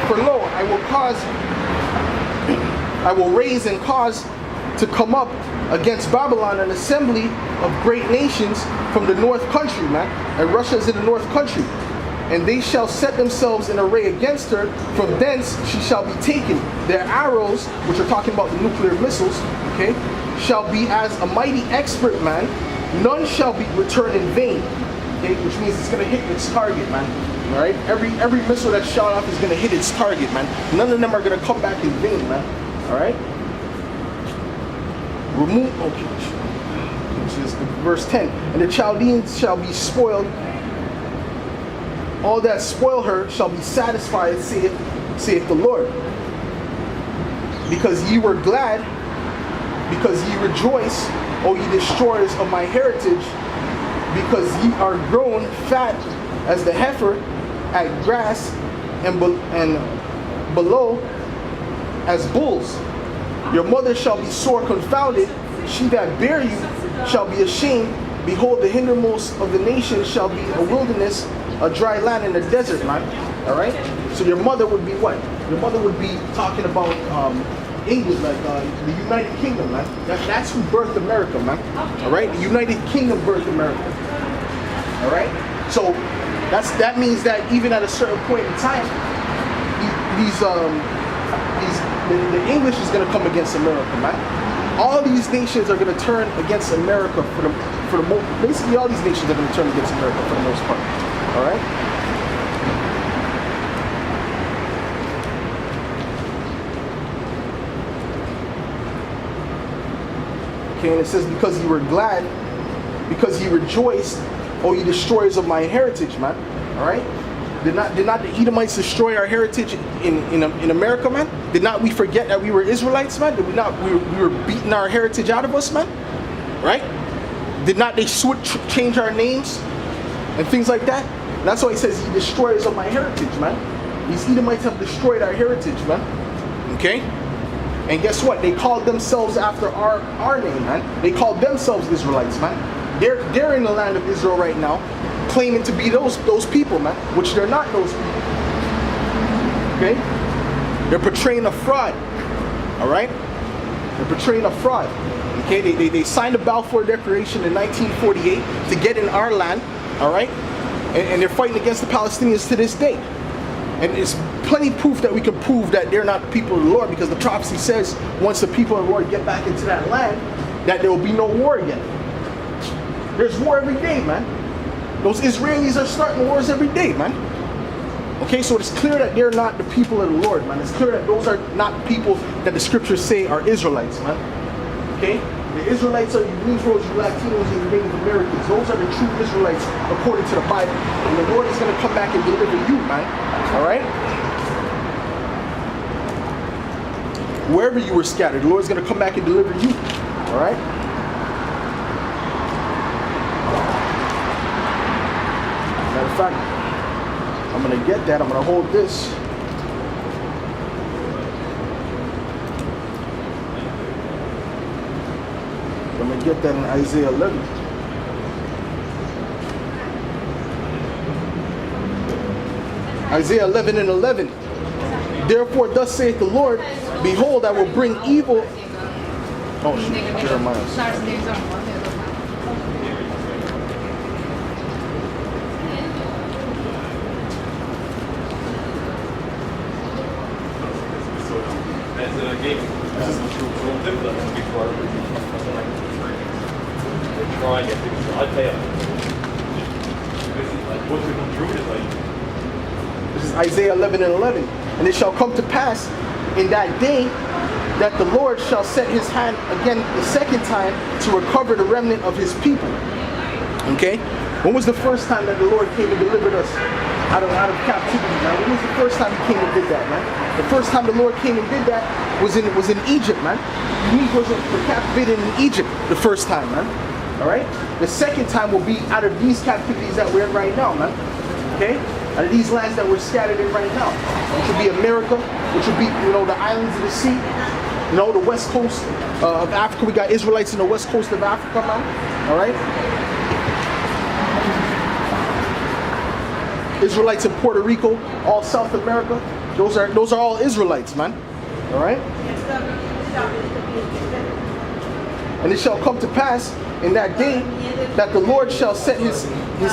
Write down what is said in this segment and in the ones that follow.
For lo, I will raise and cause to come up against Babylon an assembly of great nations from the north country, man. And Russia is in the north country. And they shall set themselves in array against her. From thence she shall be taken. Their arrows, which are talking about the nuclear missiles, okay, shall be as a mighty expert man. None shall be returned in vain. Okay, which means it's going to hit its target, man. All right, every missile that's shot off is going to hit its target, man. None of them are going to come back in vain, man. All right. Remove. Okay. Which is verse 10. And the Chaldeans shall be spoiled. All that spoil her shall be satisfied, saith the Lord. Because ye were glad, because ye rejoice, O ye destroyers of my heritage, because ye are grown fat as the heifer at grass, and below as bulls. Your mother shall be sore confounded, she that bare you shall be ashamed. Behold, the hindermost of the nations shall be a wilderness, a dry land in the desert, man. All right. So your mother would be what? Your mother would be talking about England, like the United Kingdom, man. That's who birthed America, man. All right. The United Kingdom birthed America. All right. So that means that even at a certain point in time, the English is going to come against America, man. All these nations are going to turn against America for the most. Basically, all these nations are going to turn against America for the most part. All right. Okay, and it says, because you were glad, because you rejoiced, O ye destroyers of my heritage, man. All right. Did not the Edomites destroy our heritage in America, man? Did not we forget that we were Israelites, man? Did we not we were beating our heritage out of us, man? Right? Did not they change our names and things like that? That's why he says, ye destroyers of my heritage, man. These Edomites have destroyed our heritage, man. Okay? And guess what? They called themselves after our name, man. They called themselves Israelites, man. They're in the land of Israel right now, claiming to be those people, man, which they're not those people. Okay? They're portraying a fraud. All right? They're portraying a fraud. Okay? They signed the Balfour Declaration in 1948 to get in our land. All right? And they're fighting against the Palestinians to this day. And it's plenty of proof that we can prove that they're not the people of the Lord, because the prophecy says once the people of the Lord get back into that land, that there will be no war again. There's war every day, man. Those Israelis are starting wars every day, man. Okay, so it's clear that they're not the people of the Lord, man. It's clear that those are not people that the scriptures say are Israelites, man. Okay? The Israelites are you Negroes, you Latinos, and you Native Americans. Those are the true Israelites according to the Bible. And the Lord is going to come back and deliver you, man. Alright? Wherever you were scattered, the Lord is going to come back and deliver you. Alright? Matter of fact, I'm going to get that. I'm going to hold this. I'm going to get that in Isaiah 11. Isaiah 11:11. Therefore, thus saith the Lord, behold, I will bring evil. Oh, shoot, Jeremiah. This is Isaiah 11:11. And it shall come to pass in that day that the Lord shall set his hand again the second time to recover the remnant of his people. Okay? When was the first time that the Lord came and delivered us out of captivity? Now, when was the first time he came and did that, man? The first time the Lord came and did that was in Egypt, man. The Negroes were captivated in Egypt the first time, man. Alright? The second time will be out of these captivities that we're in right now, man. Okay? Out of these lands that we're scattered in right now. Which will be America, which will be, the islands of the sea. The west coast of Africa. We got Israelites in the west coast of Africa, man. Alright? Israelites in Puerto Rico, all South America. Those are all Israelites, man. All right. And it shall come to pass in that day that the Lord shall set his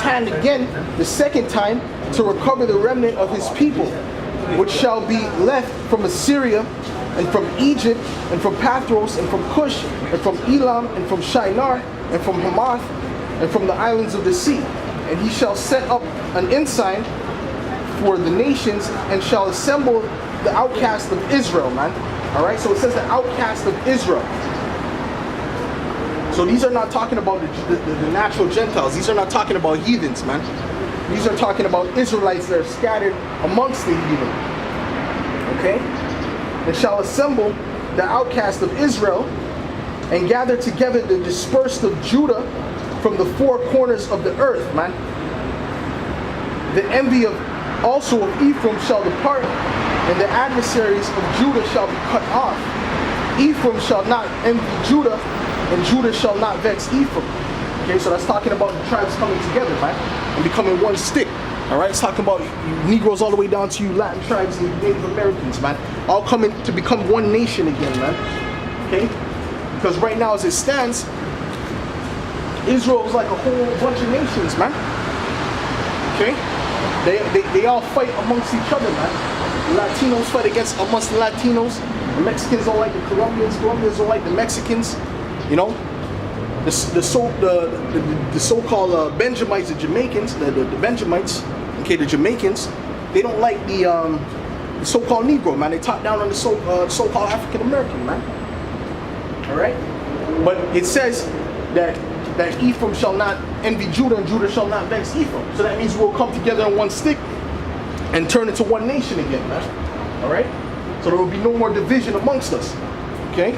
hand again the second time to recover the remnant of his people, which shall be left from Assyria and from Egypt and from Pathros and from Cush and from Elam and from Shinar and from Hamath and from the islands of the sea. And he shall set up an ensign for the nations and shall assemble the outcast of Israel, man. All right, so it says the outcast of Israel. So these are not talking about the natural Gentiles. These are not talking about heathens, man. These are talking about Israelites that are scattered amongst the heathen. Okay? And shall assemble the outcast of Israel and gather together the dispersed of Judah from the four corners of the earth, man. The envy of also of Ephraim shall depart, and the adversaries of Judah shall be cut off. Ephraim shall not envy Judah, and Judah shall not vex Ephraim. Okay, so that's talking about the tribes coming together, man, and becoming one stick. All right, it's talking about you Negroes all the way down to you Latin tribes and Native Americans, man, all coming to become one nation again, man. Okay, because right now as it stands, Israel is like a whole bunch of nations, man. Okay, they all fight amongst each other, man. The Latinos fight amongst the Latinos. The Mexicans don't like the Colombians. Colombians don't like the Mexicans. You know, the so-called Benjamites, the Jamaicans, the Benjamites, okay, the Jamaicans, they don't like the so-called Negro, man. They talk down on the so-called African American, man. All right, but it says that Ephraim shall not envy Judah, and Judah shall not vex Ephraim. So that means we'll come together in one stick and turn into one nation again, man. All right, so there will be no more division amongst us. Okay.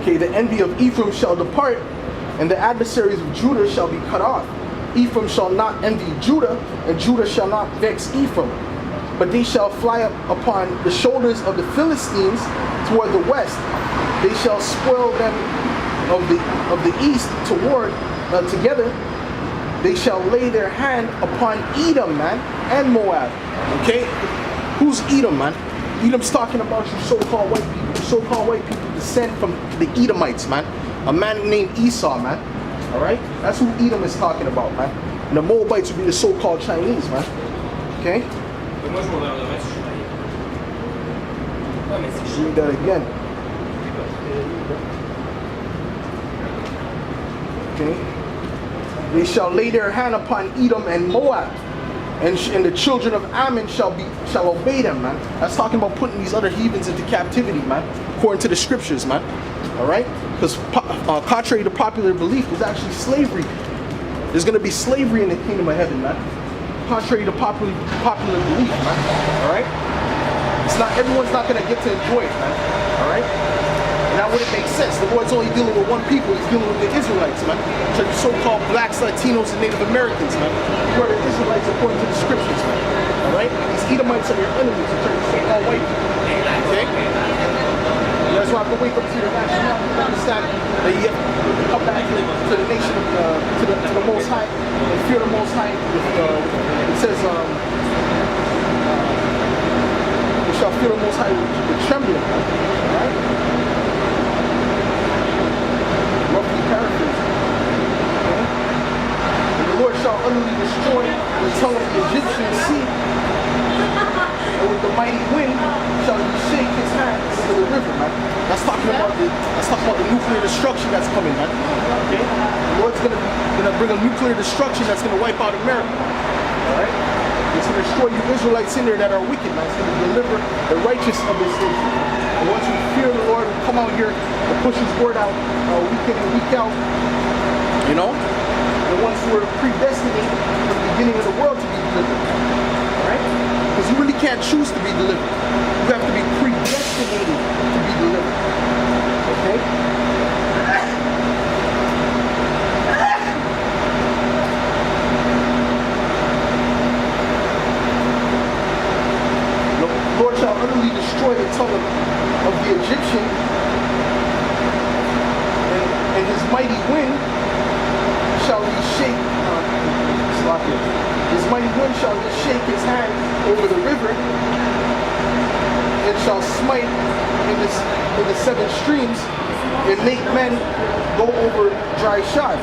Okay, the envy of Ephraim shall depart, and the adversaries of Judah shall be cut off. Ephraim shall not envy Judah, and Judah shall not vex Ephraim. But they shall fly up upon the shoulders of the Philistines toward the west. They shall spoil them of the east toward together. They shall lay their hand upon Edom, man, and Moab. Okay? Who's Edom, man? Edom's talking about you so-called white people. So-called white people descend from the Edomites, man. A man named Esau, man. Alright? That's who Edom is talking about, man. And the Moabites would be the so-called Chinese, man. Okay? Read that again. Okay? They shall lay their hand upon Edom and Moab, and the children of Ammon shall obey them, man. That's talking about putting these other heathens into captivity, man, according to the scriptures, man. All right, because contrary to popular belief, there's actually slavery. There's going to be slavery in the kingdom of heaven, man. Contrary to popular belief, man. All right, everyone's not going to get to enjoy it, man. All right. And that wouldn't make sense. The Lord's only dealing with one people. He's dealing with the Israelites, man. So the so-called blacks, Latinos, and Native Americans, man. You are the Israelites according to the scriptures, man. All right? These Edomites are your enemies. You're so-called white people. Okay? And that's why I have to wake up to your nationality to understand that you have to come back to the nation, to the Most High, and fear the Most High. It says, we shall fear the Most High with trembling. All right? Roughly paraphrasing. Okay? And the Lord shall utterly destroy the tongue of the Egyptian sea, and with the mighty wind shall he shake his hand into the river, man. That's talking about the nuclear destruction that's coming, man. Okay? The Lord's gonna bring a nuclear destruction that's gonna wipe out America. Alright? It's gonna destroy you Israelites in there that are wicked, man. It's gonna deliver the righteous of this nation. And once we fear the Lord, we come out here and push his word out week in and week out. You know? The ones who are predestinated from the beginning of the world to be delivered. Alright? Because you really can't choose to be delivered. You have to be predestinated to be delivered. Okay? The Lord shall utterly of the Egyptian, and his mighty wind shall he shake. His mighty wind shall he shake his hand over the river, and shall smite in the 7 streams, and make men go over dry shod.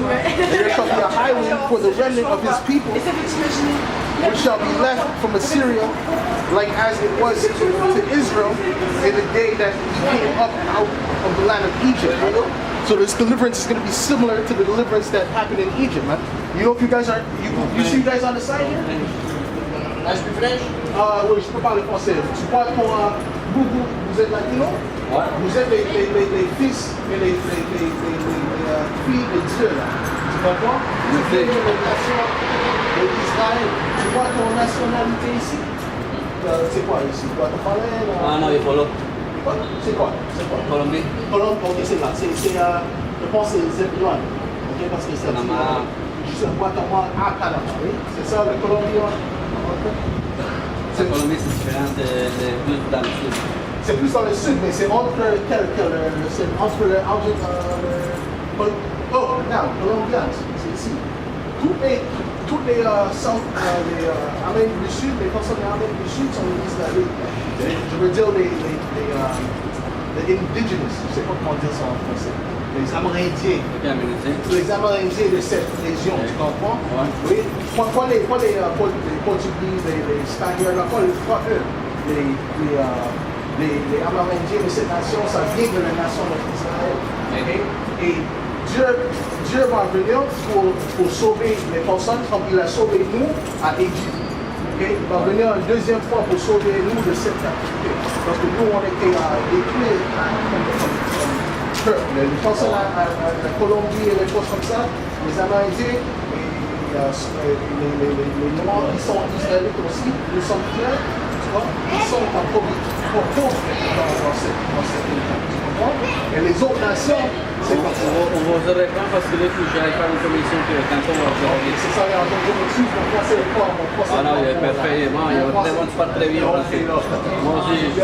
And there shall be a highway for the remnant of his people, which shall be left from Assyria, like as it was to Israel in the day that he came up out of the land of Egypt. So this deliverance is going to be similar to the deliverance that happened in Egypt, man. You know if you guys are, you see you guys on the side here? Là, je suis fraîche? Oui, je peux parler français. Tu crois qu'on vous êtes latino? Ouais. Vous êtes les fils et les filles de Dieu, là. Tu comprends? Vous êtes les nations d'Israël. Tu vois ton nationalité ici? C'est quoi ici? Guatemala? Ah non, il faut l'autre. C'est quoi? Colombie. Colombie, ok, c'est là. Je pense que c'est Zebulon. Ok, parce que c'est Guatemala à Panama, oui? C'est ça, le Colombie? La Colombie, c'est différent de plus dans le sud. C'est plus dans le sud, mais c'est entre c'est entre le oh, non, Colombien, c'est ici. Toutes les Amériques du Sud, les personnes d'Amérique du Sud sont des Israélites. Je veux dire les indigenous, je ne sais pas comment dire ça en français. Les Amérindiens. Les Amérindiens de cette région, tu comprends? Ouais. Oui. Pas les Portugais, les Espagnols, pas eux. Les Amérindiens de cette nation, ça vient de la nation d'Israël. Okay? Et Dieu va venir pour sauver les personnes comme il a sauvé nous à Égypte. Okay? Il va venir une deuxième fois pour sauver nous de cette captivité. Parce que nous, on était détruits les personnes à la Colombie et les choses comme ça, les Amérindiens, les Noirs, ils sont israélites aussi, nous sommes fiers, tu vois, ils sont en pauvre dans cette comprends? Et les autres nations, c'est comme ça. On va se reprendre parce que là, il faut que j'aille faire une commission que quand on va regarder. C'est ça, on va dessus pour passer le corps. Ah non, il est parfait, il est bon, il va très bien. Moi aussi.